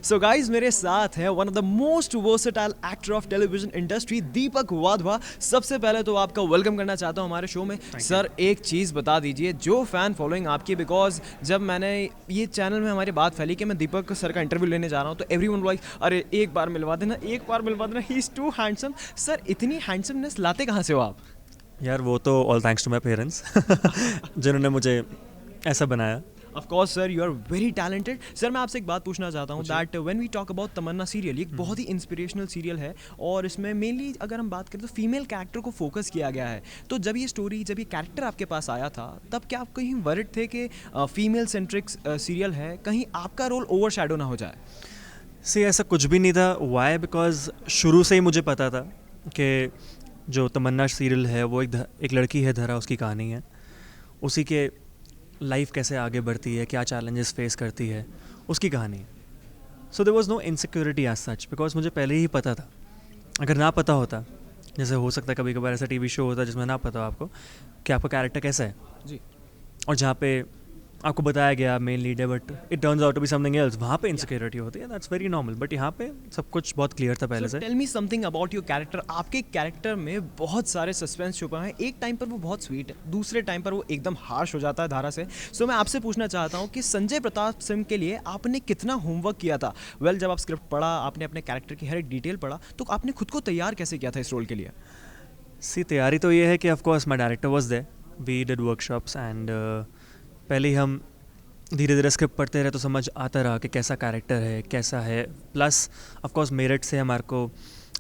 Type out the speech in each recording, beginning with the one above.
So guys मेरे साथ है one of the most versatile actor of television industry Deepak Wadhwa. सबसे पहले तो आपका वेलकम करना चाहता हूँ हमारे शो में। सर एक चीज़ बता दीजिए, जो फैन फॉलोइंग आपकी, बिकॉज जब मैंने ये चैनल में हमारी बात फैली कि मैं दीपक सर का इंटरव्यू लेने जा रहा हूँ तो एवरीवन लाइक अरे एक बार मिलवा देना, एक बार मिलवा देना, he is too handsome. Sir इतनी हैंडसमनेस लाते कहाँ से हो आप? यार वो तो all thanks to my parents जिन्होंने मुझे ऐसा बनाया। Of course sir, you are very talented. Sir मैं आपसे एक बात पूछना चाहता हूँ that when we talk about Tamanna serial, एक बहुत ही इंस्पिरेशनल सीरियल है और इसमें मेनली अगर हम बात करें तो फीमेल कैरेक्टर को फोकस किया गया है। तो जब ये स्टोरी, जब ये कैरेक्टर आपके पास आया था, तब क्या आप कहीं वरिड थे कि फीमेल सेंट्रिक सीरियल है, कहीं आपका रोल ओवर शैडो ना हो जाए? सी ऐसा कुछ भी नहीं था। वाई? बिकॉज शुरू से ही मुझे पता था कि जो तमन्ना सीरियल है वो एक लड़की है, धरा उसकी कहानी है, उसी के लाइफ कैसे आगे बढ़ती है, क्या चैलेंजेस फेस करती है, उसकी कहानी है। So there was no insecurity as such, because मुझे पहले ही पता था। अगर ना पता होता, जैसे हो सकता है कभी कभार ऐसा टीवी शो होता है जिसमें ना पता हो आपको कि आपका कैरेक्टर कैसा है जी। और जहाँ पे आपको बताया गया मेन लीड है but it turns out to be something else, वहाँ पे इनसिक्योरिटी होती है। That's very normal. बट यहाँ पे सब कुछ बहुत क्लियर था पहले से। Tell me something about your character. आपके कैरेक्टर में बहुत सारे सस्पेंस छुपा है। एक टाइम पर वो बहुत स्वीट है, दूसरे टाइम पर वो एकदम हार्श हो जाता है धारा से। सो मैं आपसे पूछना चाहता हूँ कि संजय प्रताप सिंह के लिए आपने कितना होमवर्क किया था? वेल जब आप स्क्रिप्ट पढ़ा, आपने अपने कैरेक्टर की हर एक डिटेल पढ़ा, तो आपने खुद को तैयार कैसे किया था इस रोल के लिए? सी तैयारी तो ये है कि of course my director was there, we did workshops and पहले ही हम धीरे धीरे स्क्रिप्ट पढ़ते रहे तो समझ आता रहा कि कैसा कैरेक्टर है, कैसा है। प्लस ऑफकोर्स मेरठ से हमारे को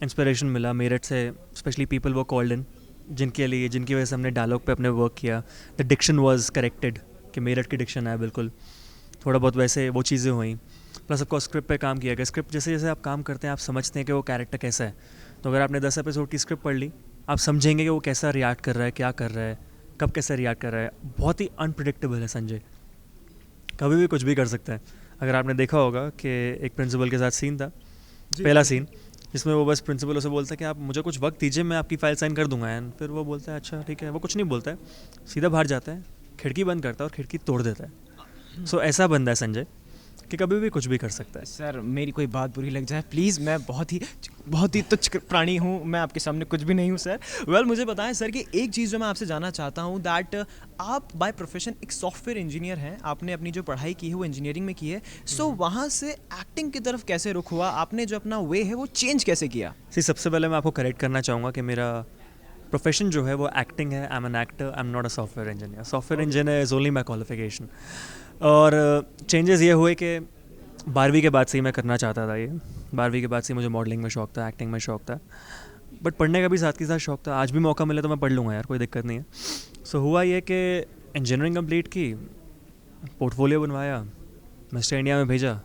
इंस्पिरेशन मिला। मेरठ से स्पेशली पीपल वो कॉल्ड इन जिनकी वजह से हमने डायलॉग पे अपने वर्क किया। द डिक्शन वाज करेक्टेड कि मेरठ की डिक्शन है बिल्कुल, थोड़ा बहुत वैसे वो चीज़ें हुई। प्लस ऑफकोर्स स्क्रिप्ट पे काम किया गया। स्क्रिप्ट जैसे जैसे आप काम करते हैं आप समझते हैं कि वो कैरेक्टर कैसा है। तो अगर आपने 10 एपिसोड की स्क्रिप्ट पढ़ ली, आप समझेंगे कि वो कैसा रिएक्ट कर रहा है, क्या कर रहा है, कब कैसे रिएक्ट कर रहा है। बहुत ही अनप्रिडिक्टेबल है संजय, कभी भी कुछ भी कर सकता है। अगर आपने देखा होगा कि एक प्रिंसिपल के साथ सीन था, पहला सीन, जिसमें वो बस प्रिंसिपल उसे बोलता है कि आप मुझे कुछ वक्त दीजिए, मैं आपकी फ़ाइल साइन कर दूंगा। एंड फिर वो बोलता है अच्छा ठीक है। वो कुछ नहीं बोलता है, सीधा बाहर जाता है, खिड़की बंद करता है और खिड़की तोड़ देता है। सो ऐसा बंदा है संजय कि कभी भी कुछ भी कर सकता है। सर मेरी कोई बात बुरी लग जाए प्लीज़, मैं बहुत ही तुच्छ प्राणी हूँ, मैं आपके सामने कुछ भी नहीं हूँ सर। वेल मुझे बताएं सर कि एक चीज़ जो मैं आपसे जानना चाहता हूँ दैट आप बाय प्रोफेशन एक सॉफ्टवेयर इंजीनियर हैं, आपने अपनी जो पढ़ाई की है वो इंजीनियरिंग में की है। सो वहाँ से एक्टिंग की तरफ कैसे रुख हुआ? आपने जो अपना वे है वो चेंज कैसे किया? सी सबसे पहले मैं आपको करेक्ट करना चाहूँगा कि मेरा प्रोफेशन जो है वो एक्टिंग है। I am an actor, I am not a software engineer. Software engineer is only my qualification. और चेंजेस ये हुए कि 12वीं के बाद से ही मैं करना चाहता था ये। 12वीं के बाद से मुझे मॉडलिंग में शौक था, एक्टिंग में शौक था, बट पढ़ने का भी साथ के साथ शौक था। आज भी मौका मिले तो मैं पढ़ लूँगा यार, कोई दिक्कत नहीं है। सो हुआ ये कि इंजीनियरिंग कंप्लीट की, पोर्टफोलियो बनवाया, मिस्टर इंडिया में भेजा,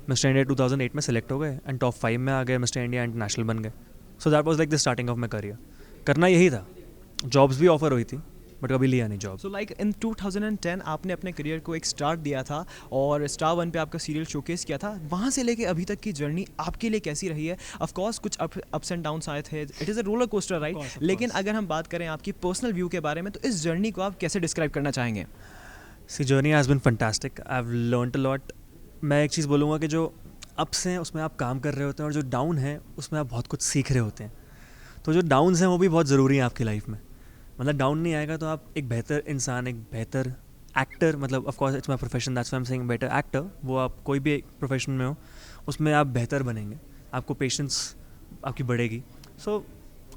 मिस्टर इंडिया 2008 में सेलेक्ट हो गए एंड टॉप 5 में आ गए, मिस्टर इंडिया इंटरनेशनल बन गए। So that was like the starting of my career. करना यही था, जॉब्स भी ऑफर हुई थी बट कभी लिया नहीं जॉब। सो लाइक इन 2010 आपने अपने करियर को एक स्टार्ट दिया था और स्टार वन पे आपका सीरियल शोकेस किया था। वहाँ से लेके अभी तक की जर्नी आपके लिए कैसी रही है? ऑफ कोर्स कुछ अप्स एंड डाउन्स आए थे, it is a roller coaster right, लेकिन अगर हम बात करें आपकी पर्सनल व्यू के बारे में तो इस जर्नी को आप कैसे डिस्क्राइब करना चाहेंगे? See journey has been fantastic, I have learned a lot. मैं एक चीज़ बोलूँगा कि जो अप्स हैं उसमें आप काम कर रहे होते हैं और जो डाउन है उसमें आप बहुत कुछ सीख रहे होते हैं। तो जो डाउन्स हैं वो भी बहुत ज़रूरी हैं आपकी लाइफ में। मतलब डाउन नहीं आएगा तो आप एक बेहतर इंसान, एक बेहतर एक्टर, मतलब of course it's my profession, that's why I am saying better actor. वो आप कोई भी प्रोफेशन में हो उसमें आप बेहतर बनेंगे, आपको पेशेंस आपकी बढ़ेगी। So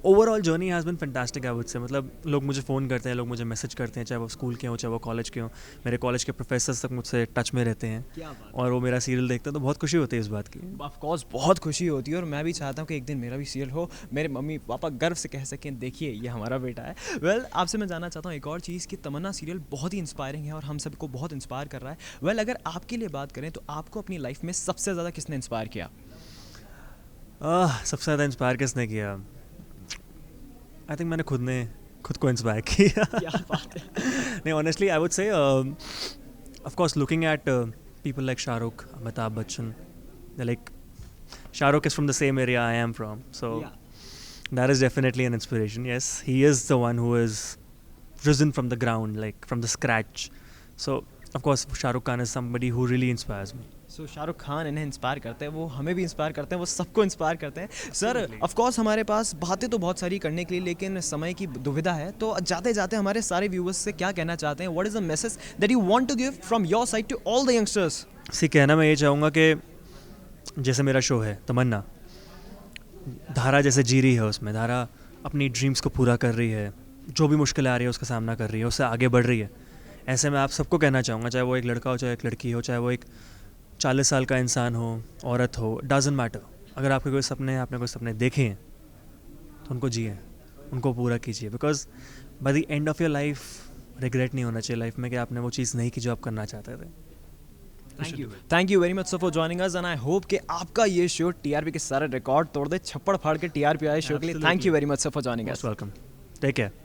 overall journey has been fantastic I would say. मतलब लोग मुझे फ़ोन करते हैं, लोग मुझे मैसेज करते हैं, चाहे वो स्कूल के हों चाहे वो कॉलेज के हों। मेरे कॉलेज के प्रोफेसर्स तक मुझसे टच में रहते हैं और वो मेरा सीरियल देखते हैं, तो बहुत खुशी होती है इस बात की। ऑफ कोर्स बहुत खुशी होती है और मैं भी चाहता हूँ कि एक दिन मेरा भी सीरियल हो, मेरे मम्मी पापा गर्व से कह सकें देखिए ये हमारा बेटा है। वेल आपसे मैं जानना चाहता हूँ एक और चीज़ कि तमन्ना सीरियल बहुत ही इंस्पायरिंग है और हम सबको बहुत इंस्पायर कर रहा है। वेल अगर आपके लिए बात करें तो आपको अपनी लाइफ में सबसे ज़्यादा किसने इंस्पायर किया? सबसे ज़्यादा इंस्पायर किसने किया? आई थिंक मैंने खुद को इंस्पायर किया। क्या बात है। नहीं, honestly I would say of course looking at people like Shahrukh, Amitabh Bachchan, like Shahrukh is from the same area I am from, so that is definitely an inspiration. Yes, he is the one who is risen from the ground, like from the scratch. So of course Shahrukh Khan is somebody who really inspires me. सो शाहरुख खान इन्हें inspire करते हैं, वो हमें भी inspire करते हैं, वो सबको इंस्पायर करते हैं सर। ऑफ कोर्स हमारे पास बातें तो बहुत सारी करने के लिए, लेकिन समय की दुविधा है, तो जाते जाते हमारे सारे व्यूअर्स से क्या कहना चाहते हैं? What is the message that you want to give from your side to all the youngsters? See कहना मैं ये चाहूँगा कि जैसे मेरा शो है तमन्ना, धारा जैसे जी रही है, उसमें धारा अपनी ड्रीम्स को पूरा कर रही है, जो भी मुश्किलें आ रही है उसका सामना कर रही है, उससे आगे बढ़ रही है। ऐसे में आप सबको कहना चाहूँगा, चाहे वो एक लड़का हो, चाहे एक लड़की हो, चाहे वो एक 40 साल का इंसान हो, औरत हो, डजंट मैटर। अगर आपके कोई सपने हैं, आपने कोई सपने देखे हैं, तो उनको जिए, उनको पूरा कीजिए। Because by the end of your life regret नहीं होना चाहिए लाइफ में कि आपने वो चीज़ नहीं की जो आप करना चाहते थे। Thank you very much sir for joining us, and I hope कि आपका ये शो टीआरपी के सारे रिकॉर्ड तोड़ दे, छप्पड़ फाड़ के टीआरपी आए शो के लिए। Thank you very much sir for joining us. Welcome, take care.